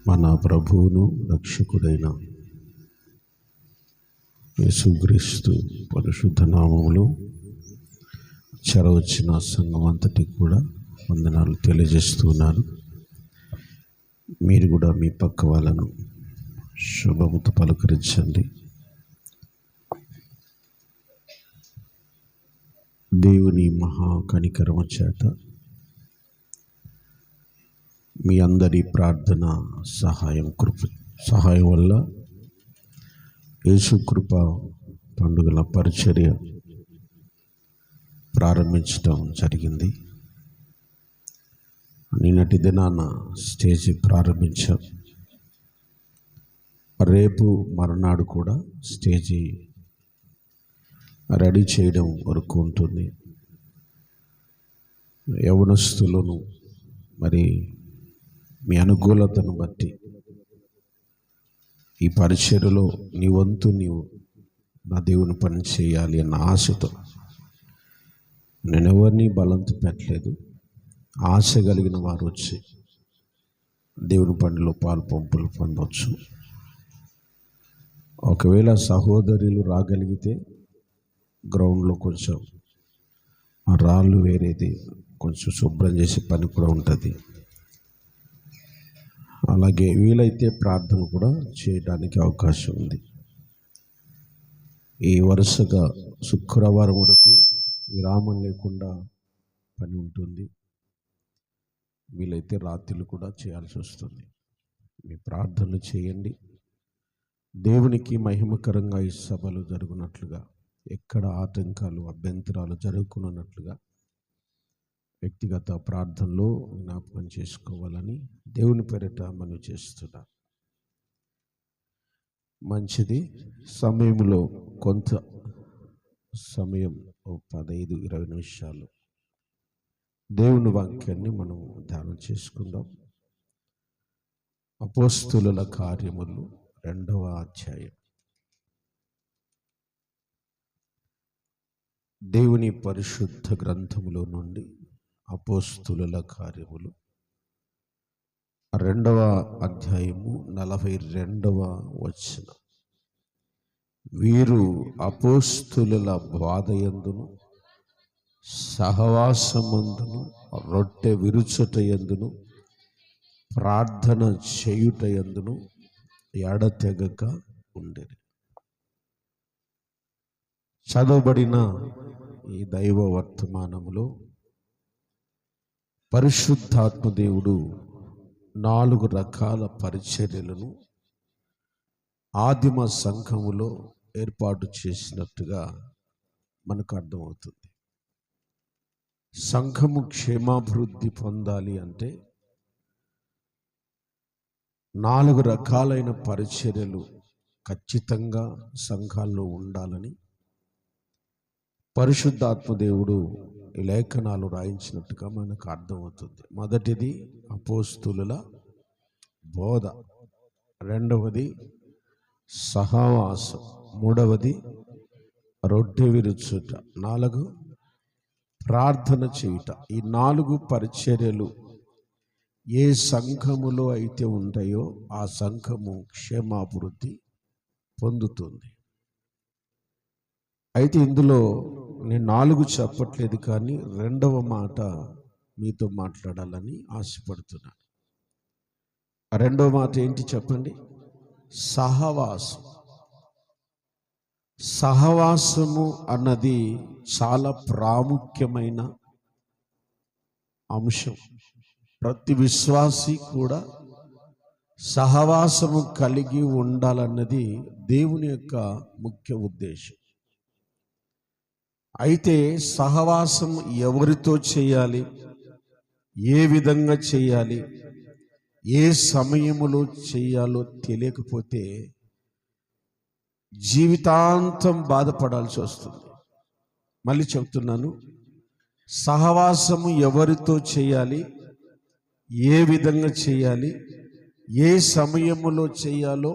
మన ప్రభువును రక్షకుడైన యేసుక్రీస్తు పరిశుద్ధ నామములో చెరవచ్చిన సంఘం అంతటికి కూడా వందనాలు తెలియజేస్తున్నాను. మీరు కూడా మీ పక్క వాళ్ళను శుభముతో పలకరించండి. దేవుని మహా కనికరము చేత మీ అందరి ప్రార్థన సహాయం వల్ల యేసు కృప పండుగల పరిచర్య ప్రారంభించడం జరిగింది. నిన్నటి దినాన స్టేజి ప్రారంభించాం. రేపు మరునాడు కూడా స్టేజి రెడీ చేయడం వరకు ఉంటుంది. యవనస్తులను మరి మీ అనుకూలతను బట్టి ఈ పరిచర్యలో నీ వంతు నీవు నా దేవుని పని చేయాలి అన్న ఆశతో నేను ఎవరిని బలంతో పెట్టలేదు. ఆశ కలిగిన వారు వచ్చి దేవుని పనిలో పాలు పంపులు పొందవచ్చు. ఒకవేళ సహోదరులు రాగలిగితే గ్రౌండ్లో కొంచెం రాళ్ళు వేరేది కొంచెం శుభ్రం చేసే పని కూడా ఉంటుంది. అలాగే వీలైతే ప్రార్థన కూడా చేయడానికి అవకాశం ఉంది. ఈ వరుసగా శుక్రవారం వరకు విరామం లేకుండా పని ఉంటుంది. వీలైతే రాత్రులు కూడా చేయాల్సి వస్తుంది. మీ ప్రార్థనలు చేయండి. దేవునికి మహిమకరంగా ఈ సభలు జరుగునట్లుగా, ఎక్కడ ఆటంకాలు అభ్యంతరాలు జరుగుకున్నట్లుగా వ్యక్తిగత ప్రార్థనలో జ్ఞాపకం చేసుకోవాలని దేవుని పేరిట మనవి చేస్తున్నా. మంచిది. సమయంలో కొంత సమయం 15-20 నిమిషాలు దేవుని వాక్యాన్ని మనం ధ్యానం చేసుకుందాం. అపోస్తులుల కార్యములు 2వ అధ్యాయం. దేవుని పరిశుద్ధ గ్రంథములో నుండి అపోస్తులుల కార్యములు 2వ అధ్యాయము 42వ వచనం. వీరు అపోస్తులుల బాధయందును సహవాసమందును రొట్టె విరుచుటయందును ప్రార్థన చేయుటయందును ఎడతెగక ఉండేది. చదవబడిన ఈ దైవ వర్తమానములో పరిశుద్ధాత్మదేవుడు 4 రకాల పరిచర్యలను ఆదిమ సంఘములో ఏర్పాటు చేసినట్టుగా మనకు అర్థమవుతుంది. సంఘము క్షేమాభివృద్ధి పొందాలి అంటే 4 రకాలైన పరిచర్యలు ఖచ్చితంగా సంఘాల్లో ఉండాలని పరిశుద్ధాత్మదేవుడు ఈ లేఖనాలు రాయించినట్టుగా మనకు అర్థమవుతుంది. మొదటిది అపోస్తులుల బోధ, 2వది సహవాసం, 3వది రొట్టె విరుచుట, 4 ప్రార్థన చేయుట. ఈ 4 పరిచర్యలు ఏ సంఘములో అయితే ఉంటాయో ఆ సంఘము క్షేమాభివృద్ధి పొందుతుంది. అయితే ఇందులో నేను 4 చెప్పట్లేదు, కానీ 2వ మాట మీతో మాట్లాడాలని ఆశపడుతున్నాను. 2వ మాట ఏంటి చెప్పండి? సహవాసం. సహవాసము అన్నది చాలా ప్రాముఖ్యమైన అంశం. ప్రతి విశ్వాసి కూడా సహవాసము కలిగి ఉండాలన్నది దేవుని యొక్క ముఖ్య ఉద్దేశం. అయితే సహవాసం ఎవరితో చేయాలి, ఏ విధంగా చేయాలి, ఏ సమయములో చేయాలో తెలియకపోతే జీవితాంతం బాధపడాల్సి వస్తుంది. మళ్ళీ చెప్తున్నాను, సహవాసము ఎవరితో చేయాలి, ఏ విధంగా చేయాలి, ఏ సమయములో చేయాలో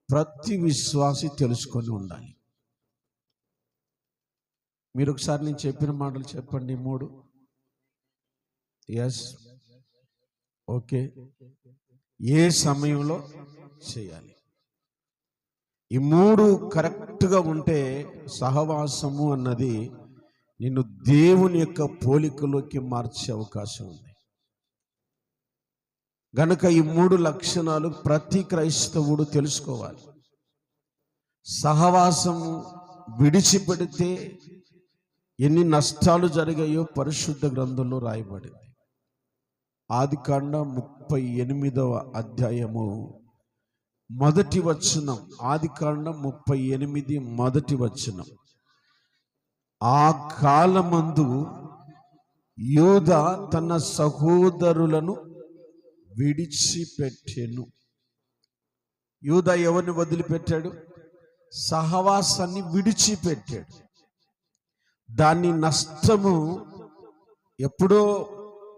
ప్రతి విశ్వాసి తెలుసుకొని ఉండాలి. మీరు ఒకసారి నేను చెప్పిన మాటలు చెప్పండి. 3 ఎస్, ఓకే. ఏ సమయంలో చేయాలి. ఈ మూడు కరెక్ట్గా ఉంటే సహవాసము అన్నది నిన్ను దేవుని యొక్క పోలికలోకి మార్చే అవకాశం ఉంది. గనుక ఈ మూడు లక్షణాలు ప్రతి క్రైస్తవుడు తెలుసుకోవాలి. సహవాసము విడిచిపెడితే ఎన్ని నష్టాలు జరిగాయో పరిశుద్ధ గ్రంథంలో రాయబడింది. ఆదికాండం 38వ అధ్యాయము మొదటి వచనం. ఆదికాండం 38 మొదటి వచనం. ఆ కాలమందు యూదా తన సహోదరులను విడిచిపెట్టెను. యూదా ఎవరిని వదిలిపెట్టాడు? సహవాసాన్ని విడిచిపెట్టాడు. దాని నష్టము ఎప్పుడో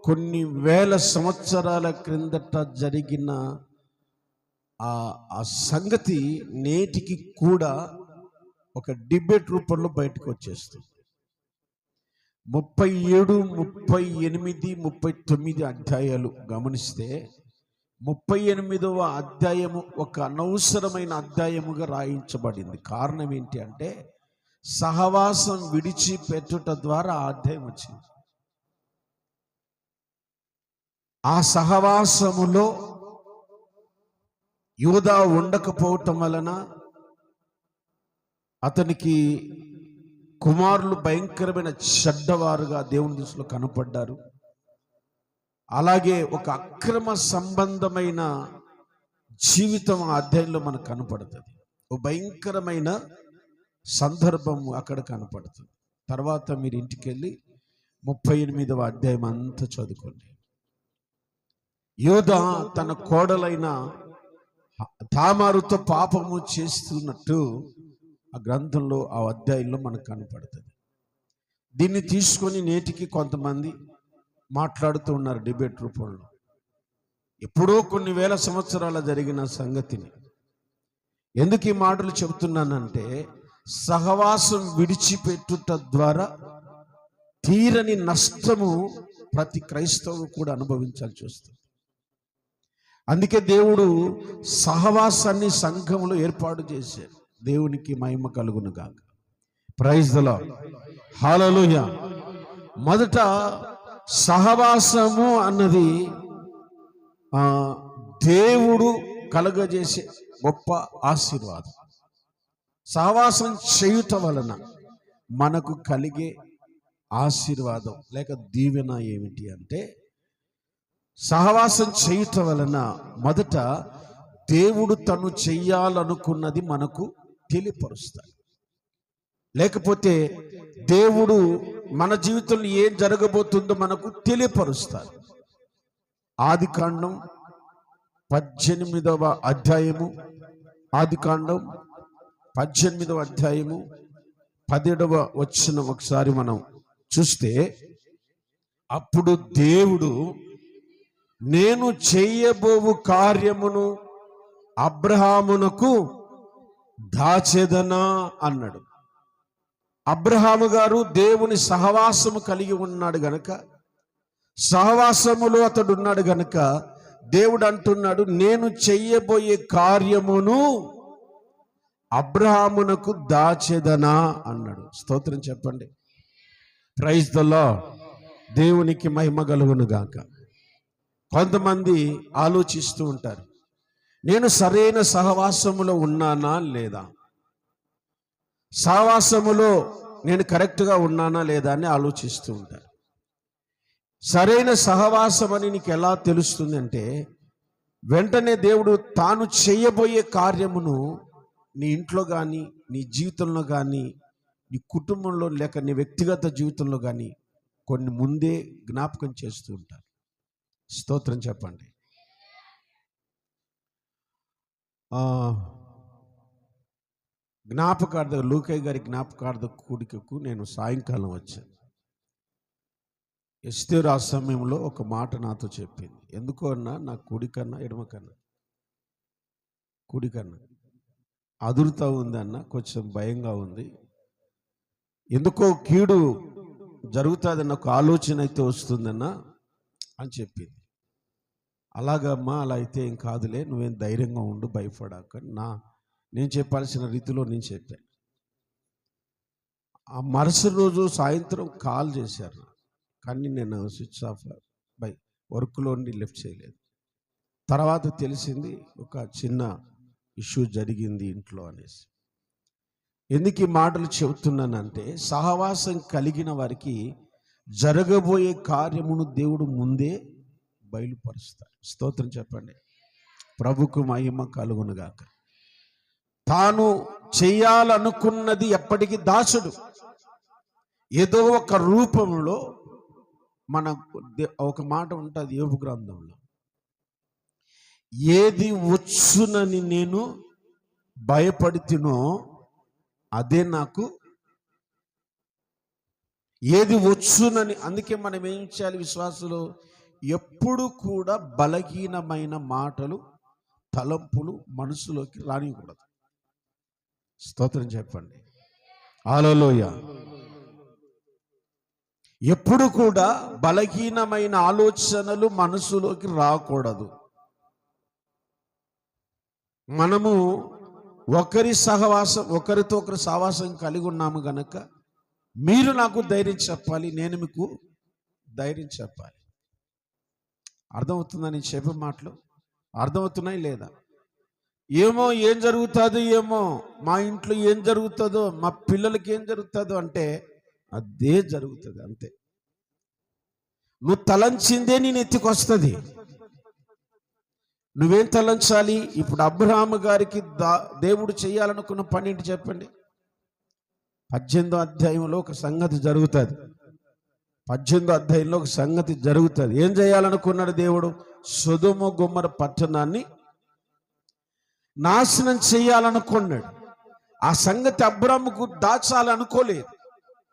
కొన్ని వేల సంవత్సరాల క్రిందట జరిగిన ఆ సంగతి నేటికి కూడా ఒక డిబేట్ రూపంలో బయటకు వచ్చేస్తుంది. 37, 38, 39 అధ్యాయాలు గమనిస్తే 38వ అధ్యాయము ఒక అనవసరమైన అధ్యాయముగా రాయించబడింది. కారణం ఏంటి అంటే సహవాసం విడిచిపెట్టుట ద్వారా ఆ అధ్యాయం వచ్చింది. ఆ సహవాసములో యూదా ఉండకపోవటం వలన అతనికి కుమారులు భయంకరమైన చెడ్డవారుగా దేవుని దృష్టిలో కనపడ్డారు. అలాగే ఒక అక్రమ సంబంధమైన జీవితం ఆ అధ్యాయంలో మనకు కనపడుతుంది. ఒక భయంకరమైన సందర్భం అక్కడ కనపడుతుంది. తర్వాత మీరు ఇంటికి వెళ్ళి 38వ అధ్యాయం అంతా చదువుకోండి. యూదా తన కోడలైన తామారుతో పాపము చేస్తున్నట్టు ఆ గ్రంథంలో ఆ అధ్యాయంలో మనకు కనపడుతుంది. దీన్ని తీసుకొని నేటికి కొంతమంది మాట్లాడుతూ ఉన్నారు డిబేట్ రూపంలో. ఎప్పుడో కొన్ని వేల సంవత్సరాల జరిగిన సంగతిని ఎందుకు ఈ మాటలు చెబుతున్నానంటే సహవాసం విడిచిపెట్టుట ద్వారా తీరని నష్టము ప్రతి క్రైస్తవు కూడా అనుభవించాల్సి వస్తుంది. అందుకే దేవుడు సహవాసాన్ని సంఘములో ఏర్పాటు చేశారు. దేవునికి మహిమ కలుగును గాక. Praise the Lord. హల్లెలూయా. మొదట సహవాసము అన్నది దేవుడు కలుగజేసే గొప్ప ఆశీర్వాదం. సహవాసం చేయుట వలన మనకు కలిగే ఆశీర్వాదం లేక దీవెన ఏమిటి అంటే సహవాసం చేయుట వలన మొదట దేవుడు తను చెయ్యాలనుకున్నది మనకు తెలియపరుస్తాడు. లేకపోతే దేవుడు మన జీవితంలో ఏం జరగబోతుందో మనకు తెలియపరుస్తాడు. ఆదికాండం 18వ అధ్యాయము, ఆదికాండం 18వ అధ్యాయము 17వ వచనం ఒకసారి మనం చూస్తే, అప్పుడు దేవుడు నేను చేయబోవు కార్యమును అబ్రహామునకు దాచెదనా అన్నాడు. అబ్రహాము గారు దేవుని సహవాసము కలిగి ఉన్నాడు గనక, సహవాసములో అతడు ఉన్నాడు గనక దేవుడు అంటున్నాడు నేను చెయ్యబోయే కార్యమును అబ్రహామునకు దాచెదనా అన్నాడు. స్తోత్రం చెప్పండి. Praise the Lord. దేవునికి మహిమ కలుగును గాక. కొంతమంది ఆలోచిస్తూ ఉంటారు, నేను సరైన సహవాసములో ఉన్నానా లేదా, సహవాసములో నేను కరెక్ట్గా ఉన్నానా లేదా అని ఆలోచిస్తూ ఉంటారు. సరైన సహవాసం అని నీకు ఎలా తెలుస్తుంది అంటే వెంటనే దేవుడు తాను చేయబోయే కార్యమును నీ ఇంట్లో కానీ నీ జీవితంలో కానీ నీ కుటుంబంలో లేక నీ వ్యక్తిగత జీవితంలో కానీ కొన్ని ముందే జ్ఞాపకం చేస్తూ ఉంటారు. స్తోత్రం చెప్పండి. జ్ఞాపకార్థ లూకయ్య గారి జ్ఞాపకార్థ కూడికకు నేను సాయంకాలం వచ్చాను. ఎస్తేరు ఆ సమయంలో ఒక మాట నాతో చెప్పింది. ఎందుకో అన్నా నా కుడికన్నా ఎడమకన్నా కుడికన్నా అదురుతా ఉంది అన్న, కొంచెం భయంగా ఉంది, ఎందుకో కీడు జరుగుతుందన్న ఒక ఆలోచన అయితే వస్తుందన్న అని చెప్పింది. అలాగమ్మా, అలా అయితే ఏం కాదులే, నువ్వేం ధైర్యంగా ఉండు, భయపడాక, నేను చెప్పాల్సిన రీతిలో నేను చెప్పాను. ఆ మరుసటి రోజు సాయంత్రం కాల్ చేశారు, కానీ నేను స్విచ్ ఆఫ్ వర్క్లో లిఫ్ట్ చేయలేదు. తర్వాత తెలిసింది ఒక చిన్న ఇష్యూ జరిగింది ఇంట్లో అనేసి. ఎందుకు ఈ మాటలు చెబుతున్నానంటే, సహవాసం కలిగిన వారికి జరగబోయే కార్యమును దేవుడు ముందే బయలుపరుస్తాడు. స్తోత్రం చెప్పండి. ప్రభుకు మహిమ కలుగునుగాక. తాను చేయాలనుకున్నది ఎప్పటికీ దాచుడు. ఏదో ఒక రూపంలో ఒక మాట ఉంటుంది యోబు గ్రంథంలో, ఏది వచ్చునని నేను భయపడుతునో అదే నాకు, ఏది వచ్చునని. అందుకే మనం ఏం చేయాలి విశ్వాసులు? ఎప్పుడు కూడా బలహీనమైన మాటలు, తలంపులు మనసులోకి రానియకూడదు. స్తోత్రం చెప్పండి. హల్లెలూయా. ఎప్పుడు కూడా బలహీనమైన ఆలోచనలు మనసులోకి రాకూడదు. మనము ఒకరితో ఒకరు సహవాసం కలిగి ఉన్నాము గనక మీరు నాకు ధైర్యం చెప్పాలి, నేను మీకు ధైర్యం చెప్పాలి. అర్థమవుతుందా నేను చెప్పే మాటలు? అర్థమవుతున్నాయి లేదా? ఏమో ఏం జరుగుతుందో, ఏమో మా ఇంట్లో ఏం జరుగుతుందో, మా పిల్లలకి ఏం జరుగుతుందో అంటే అదే జరుగుతుంది, అంతే. నువ్వు తలంచిందే నేను ఎత్తుకొస్తుంది. నువ్వేం తలంచాలి? ఇప్పుడు అబ్రహాము గారికి దేవుడు చేయాలనుకున్న పని ఏంటి చెప్పండి? 18వ అధ్యాయంలో ఒక సంగతి జరుగుతుంది. 18వ అధ్యాయంలో ఒక సంగతి జరుగుతుంది. ఏం చేయాలనుకున్నాడు దేవుడు? సొదొమ గొమొర్రా పట్టణాన్ని నాశనం చేయాలనుకున్నాడు. ఆ సంగతి అబ్రహాముకు దాచాలనుకోలేదు,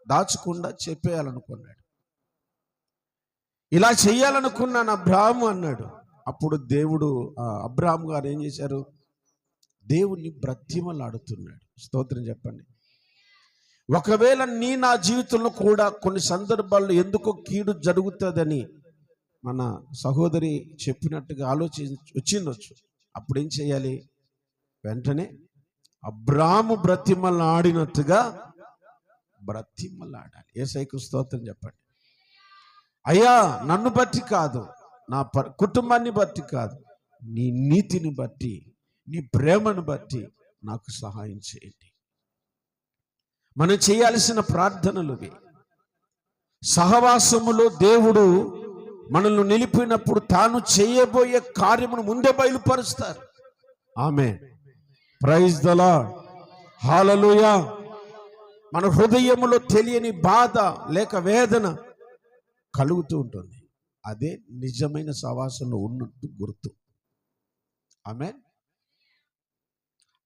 దాచకుండా చెప్పేయాలనుకున్నాడు. ఇలా చేయాలనుకున్నాను అబ్రహాము అన్నాడు. అప్పుడు దేవుడు అబ్రహాము గారు ఏం చేశారు? దేవుణ్ణి బ్రతిమలాడుతున్నాడు. స్తోత్రం చెప్పండి. ఒకవేళ నా జీవితంలో కూడా కొన్ని సందర్భాల్లో ఎందుకో కీడు జరుగుతుందని మన సహోదరి చెప్పినట్టుగా వచ్చిండొచ్చు. అప్పుడు ఏం చేయాలి? వెంటనే అబ్రహాము బ్రతిమలాడినట్టుగా బ్రతిమలాడాలి. యేసయ్యకు స్తోత్రం చెప్పండి. అయ్యా, నన్ను బట్టి కాదు, నా కుటుంబాన్ని బట్టి కాదు, నీ నీతిని బట్టి, నీ ప్రేమను బట్టి నాకు సహాయం చేయండి. మనం చేయాల్సిన ప్రార్థనలువి. సహవాసములో దేవుడు మనల్ని నిలిపినప్పుడు తాను చేయబోయే కార్యమును ముందే బయలుపరుస్తారు. ఆమేన్. Praise the Lord. హల్లెలూయా. మన హృదయములో తెలియని బాధ లేక వేదన కలుగుతూ ఉంటుంది. అదే నిజమైన సహవాసంలో ఉన్నట్టు గుర్తు. ఆమేన్.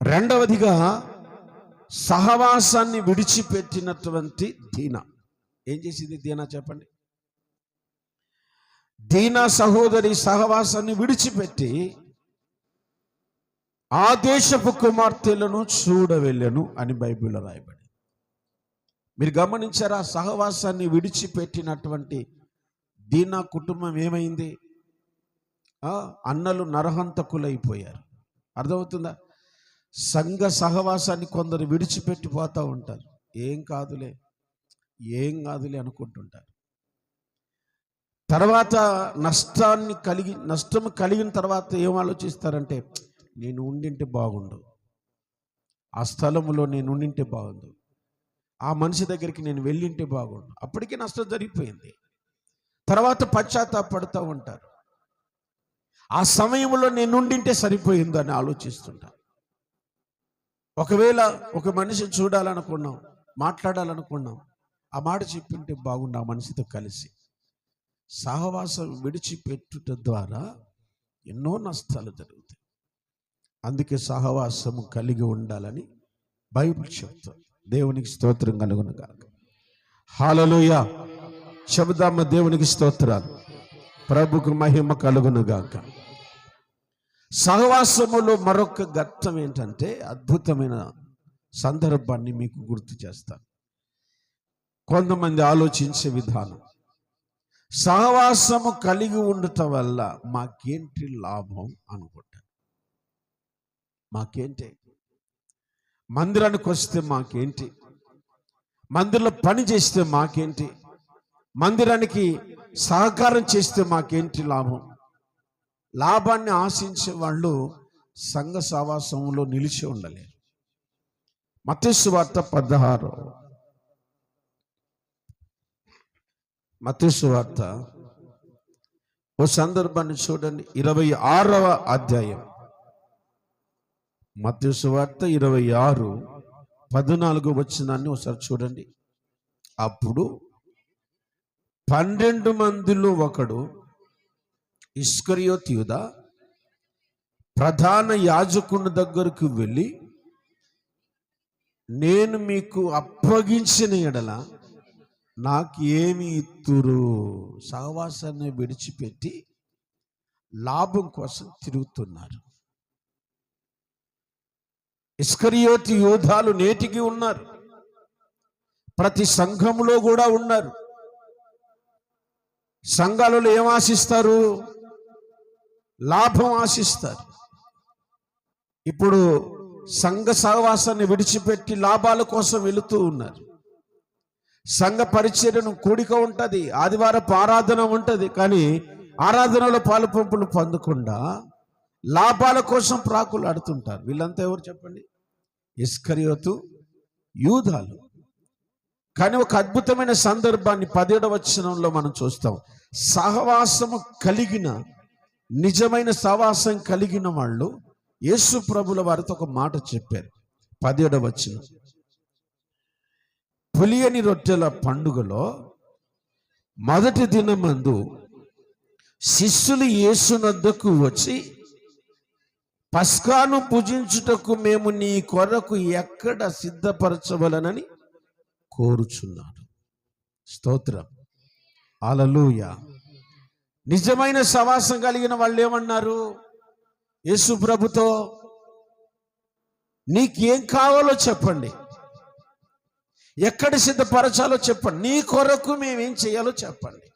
రెండవదిగా సహవాసాన్ని విడిచిపెట్టినటువంటి దీనా ఏం చేసింది? దీనా చెప్పండి. దీనా సహోదరి సహవాసాన్ని విడిచిపెట్టి ఆ దేశపు కుమార్తెలను చూడవెళ్ళెను అని బైబిల్లో రాయబడి. మీరు గమనించారా? సహవాసాన్ని విడిచిపెట్టినటువంటి దీనా కుటుంబం ఏమైంది? అన్నలు నరహంతకులైపోయారు. అర్థమవుతుందా? సంఘ సహవాసాన్ని కొందరు విడిచిపెట్టిపోతూ ఉంటారు. ఏం కాదులే అనుకుంటుంటారు. తర్వాత నష్టం కలిగిన తర్వాత ఏం ఆలోచిస్తారంటే, నేను ఉండింటే బాగుండు, ఆ స్థలంలో నేను ఉండింటే బాగుండు, ఆ మనిషి దగ్గరికి నేను వెళ్ళింటే బాగుండు. అప్పటికే నష్టం జరిగిపోయింది. తర్వాత పశ్చాత్తాపడుతూ ఉంటారు. ఆ సమయంలో నేను ఉండింటే సరిపోయిందో అని ఆలోచిస్తుంటా. ఒకవేళ ఒక మనిషిని చూడాలనుకున్నాం, మాట్లాడాలనుకున్నాం, ఆ మాట చెప్పింటే బాగుండు ఆ మనిషితో కలిసి. సహవాసం విడిచిపెట్టుట ద్వారా ఎన్నో నష్టాలు జరుగుతాయి. అందుకే సహవాసము కలిగి ఉండాలని బైబిల్ చెప్తుంది. దేవునికి స్తోత్రం కలుగును గాక. హల్లెలూయా. చెబుదామ దేవునికి స్తోత్రాలు. ప్రభుకు మహిమ కలుగును గాక. సహవాసములో మరొక ఘట్టం ఏంటంటే, అద్భుతమైన సందర్భాన్ని మీకు గుర్తు చేస్తాను. కొంతమంది ఆలోచించే విధానం, సహవాసము కలిగి ఉండటం వల్ల మాకేంటి లాభం అనుకుంటారు. మాకేంటి, మందిరానికి వస్తే మాకేంటి, మందిరంలో పని చేస్తే మాకేంటి, మందిరానికి సహకారం చేస్తే మాకేంటి లాభం. లాభాన్ని ఆశించే వాళ్ళు సంఘ సహవాసంలో నిలిచి ఉండలేరు. మత్తయి సువార్త 16, మత్తయి సువార్త ఓ సందర్భాన్ని చూడండి. 26వ అధ్యాయం, మత్తయి సువార్త 26, 14 వచనాన్ని ఒకసారి చూడండి. అప్పుడు 12 మందిలో ఒకడు ఇస్కరియోతు యూదా ప్రధాన యాజకుని దగ్గరకు వెళ్ళి, నేను మీకు అప్పగించిన ఎడల నాకు ఏమి ఇత్తురు? సహవాసాన్ని విడిచిపెట్టి లాభం కోసం తిరుగుతున్నారు. ఇస్కరియోతు యూదాలు నేటికి ఉన్నారు, ప్రతి సంఘములో కూడా ఉన్నారు. సంఘాలలో ఏం ఆశిస్తారు? లాభం ఆశిస్తారు. ఇప్పుడు సంఘ సహవాసాన్ని విడిచిపెట్టి లాభాల కోసం వెళుతూ ఉన్నారు. సంఘ పరిచర్యను కూడిక ఉంటుంది, ఆదివారపు ఆరాధన ఉంటుంది, కానీ ఆరాధనలో పాలు పంపులు పొందకుండా లాభాల కోసం ప్రాకులాడుతుంటారు. వీళ్ళంతా ఎవరు చెప్పండి? ఇస్కరియోతు యూదాలు. కానీ ఒక అద్భుతమైన సందర్భాన్ని 17వ వచనంలో మనం చూస్తాం. సహవాసము కలిగిన, నిజమైన సహవాసం కలిగిన వాళ్ళు యేసు ప్రభుల వారితో ఒక మాట చెప్పారు. 17వ వచనం, పులియని రొట్టెల పండుగలో మొదటి దినమందు శిష్యులు యేసునొద్దకు వచ్చి, పస్కాను పూజించుటకు మేము నీ కొరకు ఎక్కడ సిద్ధపరచవలనని కోరుచున్నాడు. స్తోత్రం, హల్లెలూయా. నిజమైన సహవాసం కలిగిన వాళ్ళు ఏమన్నారు యేసు ప్రభుతో? నీకేం కావాలో చెప్పండి, ఎక్కడ సిద్ధపరచాలో చెప్పండి, నీ కొరకు మేమేం చేయాలో చెప్పండి.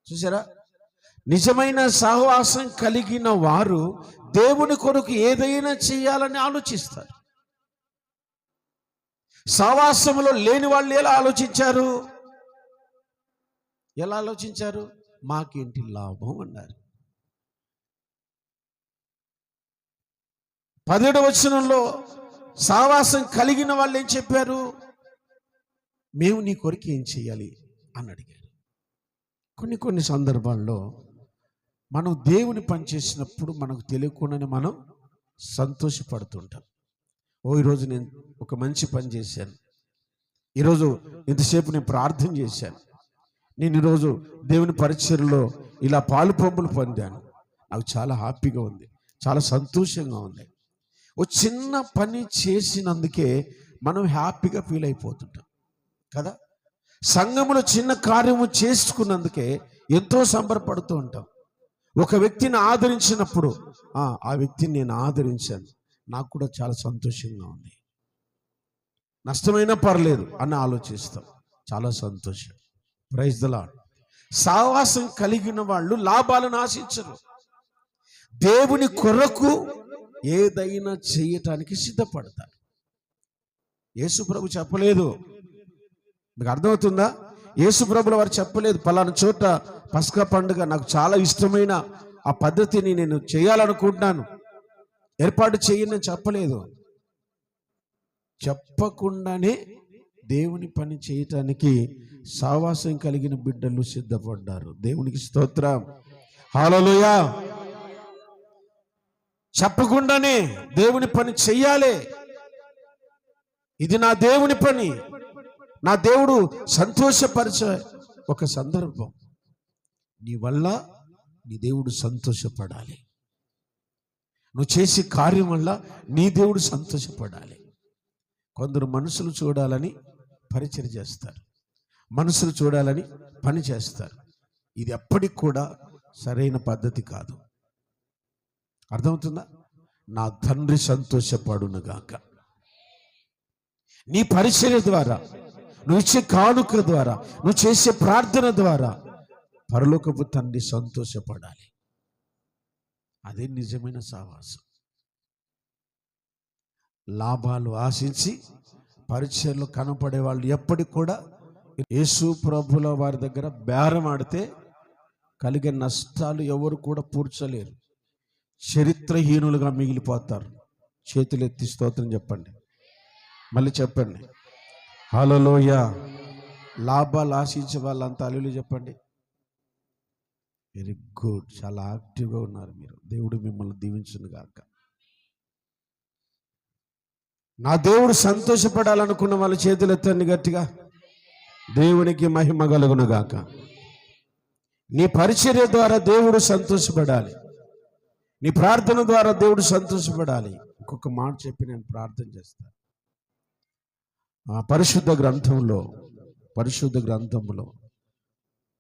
చూసారా, నిజమైన సహవాసం కలిగిన వారు దేవుని కొరకు ఏదైనా చేయాలని ఆలోచిస్తారు. సహవాసంలో లేని వాళ్ళు ఎలా ఆలోచించారు? ఎలా ఆలోచించారు? మాకేంటి లాభం అన్నారు. 17వ వచనంలో సహవాసం కలిగిన వాళ్ళు ఏం చెప్పారు? మేము నీ కొరకు ఏం చేయాలి అని అడిగారు. కొన్ని సందర్భాల్లో మనం దేవుని పని చేసినప్పుడు మనకు తెలియకుండానే మనం సంతోషపడుతుంటాం. ఈరోజు నేను ఒక మంచి పని చేశాను, ఈరోజు ఇంతసేపు నేను ప్రార్థన చేశాను, నేను ఈరోజు దేవుని పరిచర్యలో ఇలా పాలు పంపులు పొందాను, నాకు చాలా హ్యాపీగా ఉంది, చాలా సంతోషంగా ఉంది. ఓ చిన్న పని చేసినందుకే మనం హ్యాపీగా ఫీల్ అయిపోతుంటాం కదా. సంఘములో చిన్న కార్యము చేసుకున్నందుకే ఎంతో సంబరపడుతూ ఉంటాం. ఒక వ్యక్తిని ఆదరించినప్పుడు ఆ వ్యక్తిని నేను ఆదరించాను, నాకు కూడా చాలా సంతోషంగా ఉంది, నష్టమైనా పర్లేదు అని ఆలోచిస్తాం, చాలా సంతోషం. Praise the Lord. సహవాసం కలిగిన వాళ్ళు లాభాలను ఆశించరు, దేవుని కొరకు ఏదైనా చేయటానికి సిద్ధపడతారు. యేసు ప్రభు చెప్పలేదు, మీకు అర్థమవుతుందా? యేసు ప్రభుల వారు చెప్పలేదు, పలానా చోట పస్కా పండుగ నాకు చాలా ఇష్టమైన ఆ పద్ధతిని నేను చేయాలనుకుంటున్నాను, ఏర్పాటు చేయని చెప్పలేదు. చెప్పకుండానే దేవుని పని చేయటానికి సహవాసం కలిగిన బిడ్డలు సిద్ధపడ్డారు. దేవునికి స్తోత్రం, హల్లెలూయా. చెప్పకుండానే దేవుని పని చెయ్యాలి, ఇది నా దేవుని పని, నా దేవుడు సంతోషపరిచే ఒక సందర్భం, నీ వల్ల నీ దేవుడు సంతోషపడాలి, నువ్వు చేసే కార్యం వల్ల నీ దేవుడు సంతోషపడాలి. కొందరు మనుషులు చూడాలని పరిచర్య చేస్తారు, మనుషులు చూడాలని పని చేస్తారు. ఇది ఎప్పటికి కూడా సరైన పద్ధతి కాదు. అర్థమవుతుందా? నా తండ్రి సంతోషపడునుగాక. నీ పరిచర్య ద్వారా, నువ్వు ఇచ్చే కానుక ద్వారా, నువ్వు చేసే ప్రార్థన ద్వారా పరలోకపు తండ్రి సంతోషపడాలి. అదే నిజమైన సహవాసం. లాభాలు ఆశించి పరిచయంలో కనపడే వాళ్ళు ఎప్పటికి కూడా యేసు ప్రభుల వారి దగ్గర బేరం ఆడితే కలిగే నష్టాలు ఎవరు కూడా పూడ్చలేరు. చరిత్రహీనులుగా మిగిలిపోతారు. చేతులెత్తి స్తోత్రం చెప్పండి. మళ్ళీ చెప్పండి హల్లెలూయా. లాభాలు ఆశించే వాళ్ళంతా హల్లెలూయా చెప్పండి. వెరీ గుడ్, చాలా యాక్టివ్గా ఉన్నారు మీరు. దేవుడు మిమ్మల్ని దీవించును గాక. నా దేవుడు సంతోషపడాలనుకున్న వాళ్ళ చేతులు ఎత్తండి గట్టిగా. దేవునికి మహిమ కలుగును గాక. నీ పరిచర్య ద్వారా దేవుడు సంతోషపడాలి. నీ ప్రార్థన ద్వారా దేవుడు సంతోషపడాలి. ఇంకొక మాట చెప్పి నేను ప్రార్థన చేస్తాను. పరిశుద్ధ గ్రంథంలో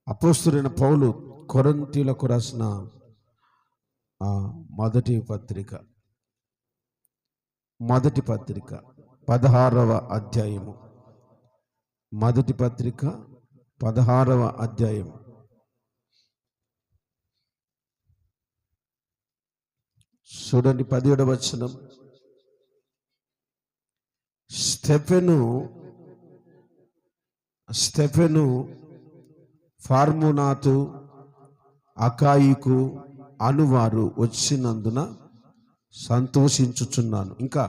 అపోస్తలుడైన పౌలు కొరింథీయులకు రాసిన మొదటి పత్రిక 16వ అధ్యాయము. మొదటి పత్రిక 16వ అధ్యాయము. చూడండి 17వ వచనం. స్తెఫెను ఫార్మునాతు అకాయికు అనువారు వచ్చినందున సంతోషించుచున్నాను. ఇంకా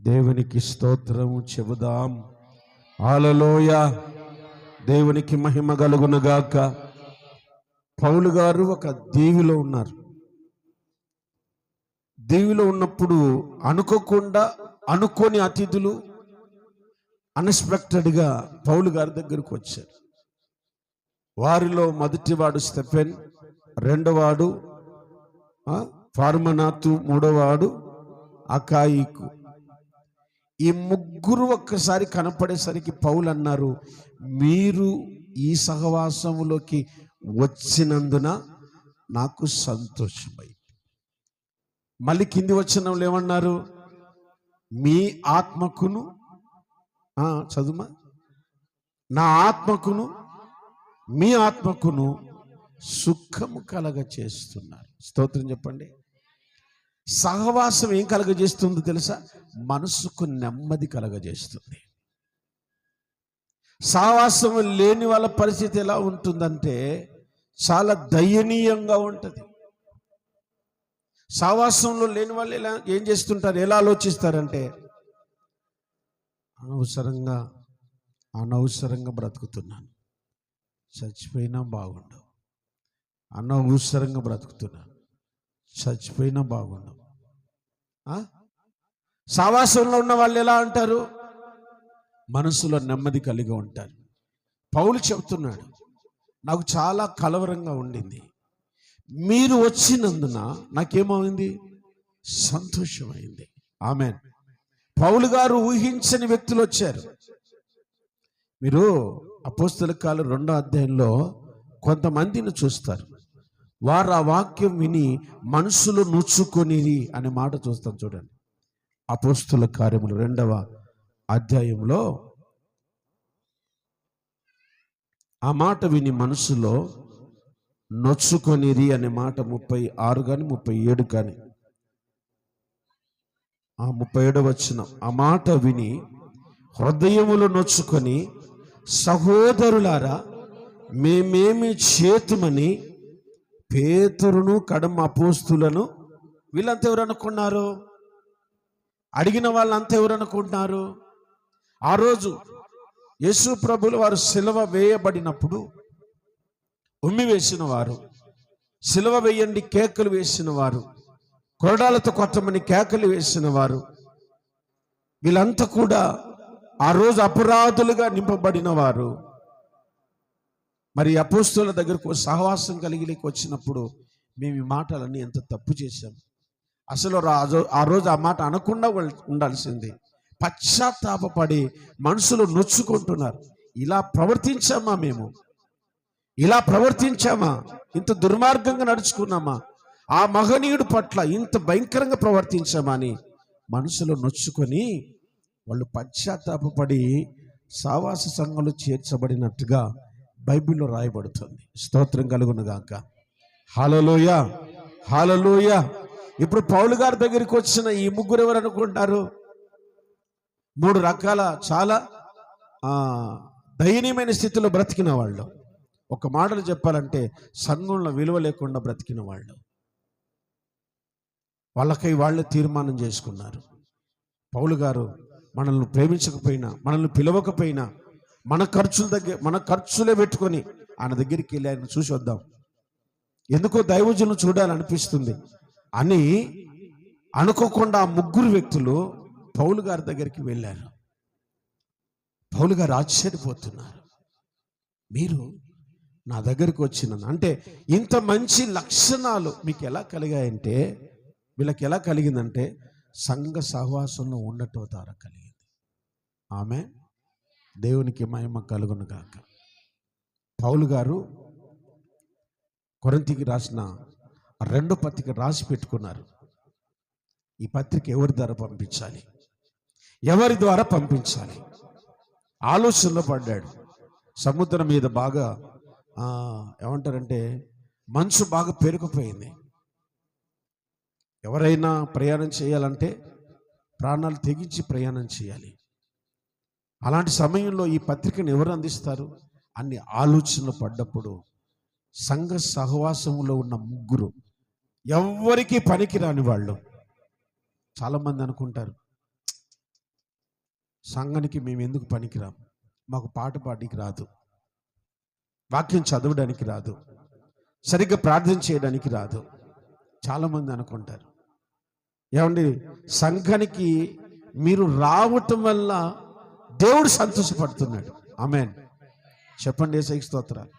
దేవునికి స్తోత్రము చెబుదాం. హల్లెలూయా. దేవునికి మహిమ కలుగును గాక. పౌలు గారు ఒక దీవిలో ఉన్నారు. దీవిలో ఉన్నప్పుడు అనుకోకుండా అనుకోని అతిథులు అన్ఎక్స్పెక్టెడ్గా పౌలు గారి దగ్గరకు వచ్చారు. వారిలో మొదటివాడు స్తెఫెన్, రెండోవాడు ఫార్మనాతు, మూడోవాడు అకాయికు. ఈ ముగ్గురు ఒక్కసారి కనపడేసరికి పౌలు అన్నారు, మీరు ఈ సహవాసములోకి వచ్చినందున నాకు సంతోషమై. మళ్ళీ కింది వచ్చిన వాళ్ళు ఏమన్నారు? మీ ఆత్మకును చదువుమా, నా ఆత్మకును మీ ఆత్మకును సుఖము కలగ చేస్తున్నారు. స్తోత్రం చెప్పండి. సహవాసం ఏం కలగజేస్తుందో తెలుసా? మనసుకు నెమ్మది కలగజేస్తుంది. సహవాసం లేని వాళ్ళ పరిస్థితి ఎలా ఉంటుందంటే చాలా దయనీయంగా ఉంటుంది. సహవాసంలో లేని వాళ్ళు ఏం చేస్తుంటారు, ఎలా ఆలోచిస్తారంటే అనవసరంగా బ్రతుకుతున్నాను, చచ్చిపోయినా బాగుండవు. అనవసరంగా బ్రతుకుతున్నాను, చచ్చిపోయినా బాగుండవు. సహవాసంలో ఉన్న వాళ్ళు ఎలా అంటారు? మనసులో నెమ్మది కలిగి ఉంటారు. పౌలు చెబుతున్నాడు, నాకు చాలా కలవరంగా ఉండింది, మీరు వచ్చినందున నాకేమైంది? సంతోషమైంది. ఆమేన్. పౌలు గారు ఊహించని వ్యక్తులు వచ్చారు. మీరు అపోస్తల కార్యాలు 2వ అధ్యాయంలో కొంతమందిని చూస్తారు. వారు ఆ వాక్యం విని మనసులో నూచుకొనిరి అనే మాట చూస్తాం. చూడండి, అపోస్తల కార్యములు 2వ అధ్యాయంలో ఆ మాట విని మనసులో నొచ్చుకొనిరి అనే మాట 36 కానీ 37 కానీ 37 వచనం. ఆ మాట విని హృదయములో నొచ్చుకొని, సహోదరులారా మేమేమి చేతుమని పేతురును కడమ అపోస్తులను, వీళ్ళంతా ఎవరు అనుకున్నారు? అడిగిన వాళ్ళంతా ఎవరు అనుకుంటున్నారు? ఆ రోజు యేసు ప్రభులు వారు సిలువ వేయబడినప్పుడు ఉమ్మి వేసిన వారు, సిలువ వేయండి కేకలు వేసిన వారు, కొరడాలతో కొట్టమని కేకలు వేసిన వారు, వీళ్ళంతా కూడా ఆ రోజు అపరాధులుగా నింపబడిన వారు. మరి అపోస్తుల దగ్గరకు సహవాసం కలిగిలేకి వచ్చినప్పుడు మేము ఈ మాటలన్నీ ఎంత తప్పు చేశాం, అసలు ఆ రోజు ఆ మాట అనకుండా ఉండాల్సింది. పశ్చాత్తాపపడి మనసులో నొచ్చుకుంటున్నారు. ఇలా ప్రవర్తించామా మేము? ఇలా ప్రవర్తించామా? ఇంత దుర్మార్గంగా నడుచుకున్నామా? ఆ మహనీయుడి పట్ల ఇంత భయంకరంగా ప్రవర్తించామని మనసులో నొచ్చుకొని వాళ్ళు పశ్చాత్తాపపడి సావాస సంఘంలో చేర్చబడినట్టుగా బైబిల్లో రాయబడుతుంది. స్తోత్రం కలుగునుగాక. హల్లెలూయా, హల్లెలూయా. ఇప్పుడు పౌలు గారి దగ్గరికి వచ్చిన ఈ ముగ్గురు ఎవరు అనుకుంటారు? 3 రకాల చాలా దయనీయమైన స్థితిలో బ్రతికిన వాళ్ళు. ఒక మాటలు చెప్పాలంటే సంఘంలో విలువ లేకుండా బ్రతికిన వాళ్ళు. వాళ్ళకై వాళ్ళే తీర్మానం చేసుకున్నారు. పౌలు గారు మనల్ని ప్రేమించకపోయినా, మనల్ని పిలవకపోయినా, మన ఖర్చులే పెట్టుకొని ఆయన దగ్గరికి వెళ్ళి ఆయన చూసి వద్దాం, ఎందుకో దైవజనులు చూడాలనిపిస్తుంది అని అనుకోకుండా ఆ ముగ్గురు వ్యక్తులు పౌలు గారి దగ్గరికి వెళ్ళారు. పౌలు గారు ఆశ్చర్యపోతున్నారు. మీరు నా దగ్గరికి వచ్చిన అంటే ఇంత మంచి లక్షణాలు మీకు ఎలా కలిగాయంటే, వీళ్ళకి ఎలా కలిగిందంటే సంఘ సహవాసంలో ఉండటం ద్వారా కలిగింది. ఆమె దేవునికి మహిమ కలుగును గాక. పౌలు గారు కొరింథీకి రాసిన 2వ పత్రిక రాసి పెట్టుకున్నారు. ఈ పత్రిక ఎవరి ద్వారా పంపించాలి, ఎవరి ద్వారా పంపించాలి ఆలోచనలో పడ్డాడు. సముద్రం మీద బాగా ఏమంటారంటే మంచు బాగా పేరుకుపోయింది. ఎవరైనా ప్రయాణం చేయాలంటే ప్రాణాలు తెగించి ప్రయాణం చేయాలి. అలాంటి సమయంలో ఈ పత్రికను ఎవరు అందిస్తారు అన్ని ఆలోచనలు పడ్డప్పుడు సంఘ సహవాసంలో ఉన్న ముగ్గురు ఎవ్వరికి పనికిరాని వాళ్ళు. చాలామంది అనుకుంటారు, సంఘానికి మేము ఎందుకు పనికిరాం, మాకు పాట పాడడానికి రాదు, వాక్యం చదవడానికి రాదు, సరిగ్గా ప్రార్థన చేయడానికి రాదు. చాలామంది అనుకుంటారు. ఏమండి, సంఘానికి మీరు రావటం వల్ల దేవుడు సంతోషపడుతున్నాడు. ఆమేన్ చెప్పండి. యేసయ్యకి స్తోత్రాలు.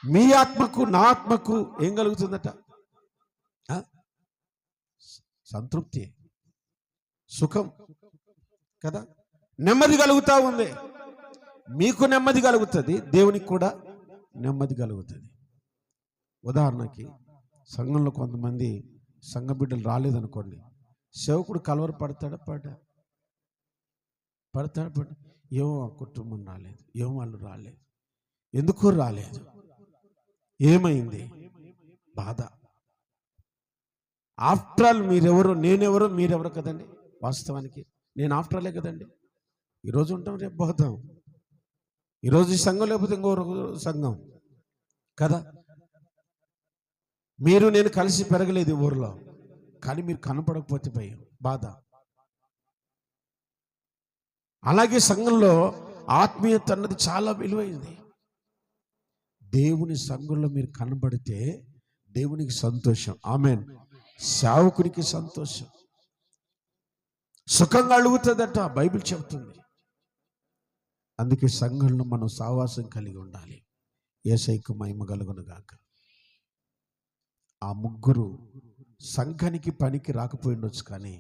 మీ ఆత్మకు నా ఆత్మకు ఏం కలుగుతుందట? సంతృప్తి, సుఖం కదా, నెమ్మది కలుగుతూ ఉంది. మీకు నెమ్మది కలుగుతుంది, దేవునికి కూడా నెమ్మది కలుగుతుంది. ఉదాహరణకి సంఘంలో కొంతమంది సంఘ బిడ్డలు రాలేదనుకోండి, సేవకుడు కలవర పడతాడా? ఏమో ఆ కుటుంబం రాలేదు, ఏమో వాళ్ళు రాలేదు, ఎందుకు రాలేదు, ఏమైంది, బాధ. ఆఫ్టర్ ఆల్ మీరెవరు, నేనెవరో, మీరెవరు కదండి. వాస్తవానికి నేను ఆఫ్టర్ ఆలే కదండి. ఈరోజు ఉంటాం, రేపు పోతాం. ఈరోజు ఈ సంఘం లేకపోతే ఇంకో సంఘం కదా. మీరు నేను కలిసి పెరగలేదు ఊరిలో, కానీ మీరు కనపడకపోతే భయం, బాధ. అలాగే సంఘంలో ఆత్మీయత అన్నది చాలా విలువైంది. దేవుని సంఘంలో మీరు కనబడితే దేవునికి సంతోషం. ఆమేన్. సేవకునికి సంతోషం, సుఖంగా అడుగుతుందట బైబిల్ చెబుతుంది. అందుకే సంఘంలో మనం సావాసం కలిగి ఉండాలి. యేసయ్యకు మహిమ కలుగును గాక. ఆ ముగ్గురు సంఘానికి పనికి రాకపోయిండొచ్చు, కానీ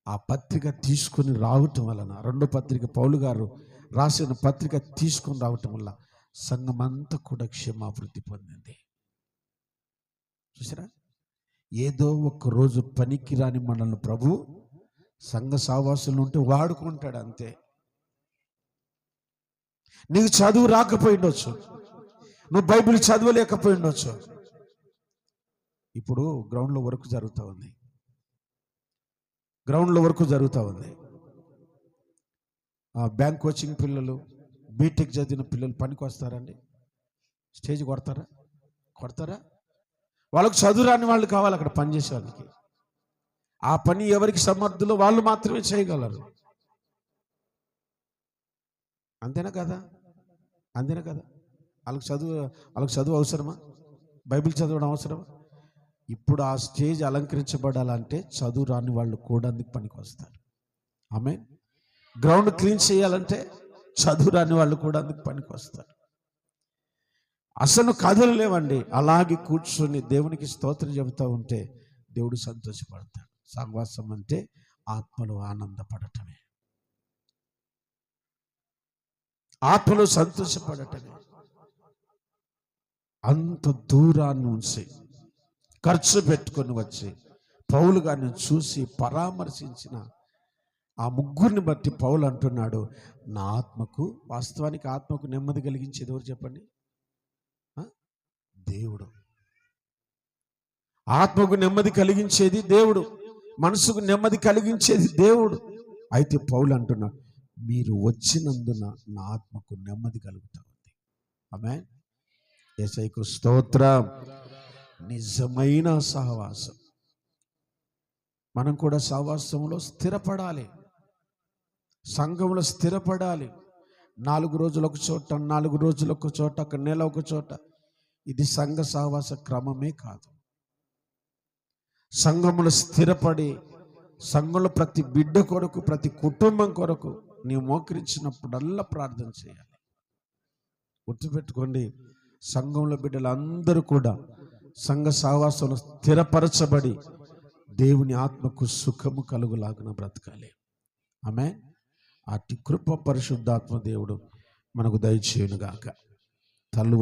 ఆ పత్రిక తీసుకుని రావటం వలన, 2వ పత్రిక పౌలు గారు రాసిన పత్రిక తీసుకుని రావటం వల్ల సంఘం అంతా కూడా క్షేమాభివృద్ధి పొందింది. చూసారా, ఏదో ఒక రోజు పనికి రాని మనల్ని ప్రభు సంఘ సావాసులు ఉంటే వాడుకుంటాడు అంతే. నీకు చదువు రాకపోయిండొచ్చు, నువ్వు బైబిల్ చదవలేకపోయిండొచ్చు. ఇప్పుడు గ్రౌండ్లో వర్క్ జరుగుతూ ఉంది, బ్యాంక్ కోచింగ్ పిల్లలు, బీటెక్ చదివిన పిల్లలు పనికి వస్తారండి? స్టేజ్ కొడతారా? వాళ్ళకు చదువు రాని వాళ్ళు కావాలి అక్కడ పనిచేసే వాళ్ళకి. ఆ పని ఎవరికి సమర్థులో వాళ్ళు మాత్రమే చేయగలరు. అంతేనా కదా? వాళ్ళకి చదువు అవసరమా? బైబిల్ చదవడం అవసరమా? ఇప్పుడు ఆ స్టేజ్ అలంకరించబడాలంటే చదువు రాని వాళ్ళు కూడా అందుకు పనికి వస్తారు. ఆమేన్. గ్రౌండ్ క్లీన్ చేయాలంటే చదువు రాని వాళ్ళు కూడా అందుకు పనికి వస్తారు. అసలు కథలు లేవండి, అలాగే కూర్చొని దేవునికి స్తోత్రం చెబుతూ ఉంటే దేవుడు సంతోషపడతాడు. సహవాసం అంటే ఆత్మలో ఆనందపడటమే, ఆత్మలో సంతోషపడటమే. అంత దూరాన్ని ఉంచి ఖర్చు పెట్టుకొని వచ్చి పౌలు గారిని చూసి పరామర్శించిన ఆ ముగ్గురిని బట్టి పౌలు అంటున్నాడు, నా ఆత్మకు, వాస్తవానికి ఆత్మకు నెమ్మది కలిగించేది ఎవరు చెప్పండి? దేవుడు. ఆత్మకు నెమ్మది కలిగించేది దేవుడు, మనసుకు నెమ్మది కలిగించేది దేవుడు. అయితే పౌలు అంటున్నాడు, మీరు వచ్చినందున నా ఆత్మకు నెమ్మది కలుగుతా ఉంది. ఆమేన్. యేసయ్యకు స్తోత్రం. నిజమైన సహవాసం. మనం కూడా సహవాసంలో స్థిరపడాలి, సంఘంలో స్థిరపడాలి. 4 రోజులు ఒక చోట, 4 రోజులు ఒక చోట, ఒక నెల ఒక చోట, ఇది సంఘ సహవాస క్రమమే కాదు. సంఘంలో స్థిరపడి, సంఘంలో ప్రతి బిడ్డ కొరకు, ప్రతి కుటుంబం కొరకు నీవు మోకరించినప్పుడల్లా ప్రార్థన చేయాలి. గుర్తుపెట్టుకోండి, సంఘంలో బిడ్డలందరూ కూడా సంఘ సహవాసంలో స్థిరపరచబడి దేవుని ఆత్మకు సుఖము కలుగులాగున బ్రతకాలి. ఆమేన్. అట్టి కృప పరిశుద్ధాత్మ దేవుడు మనకు దయచేయునుగాక. తల్లు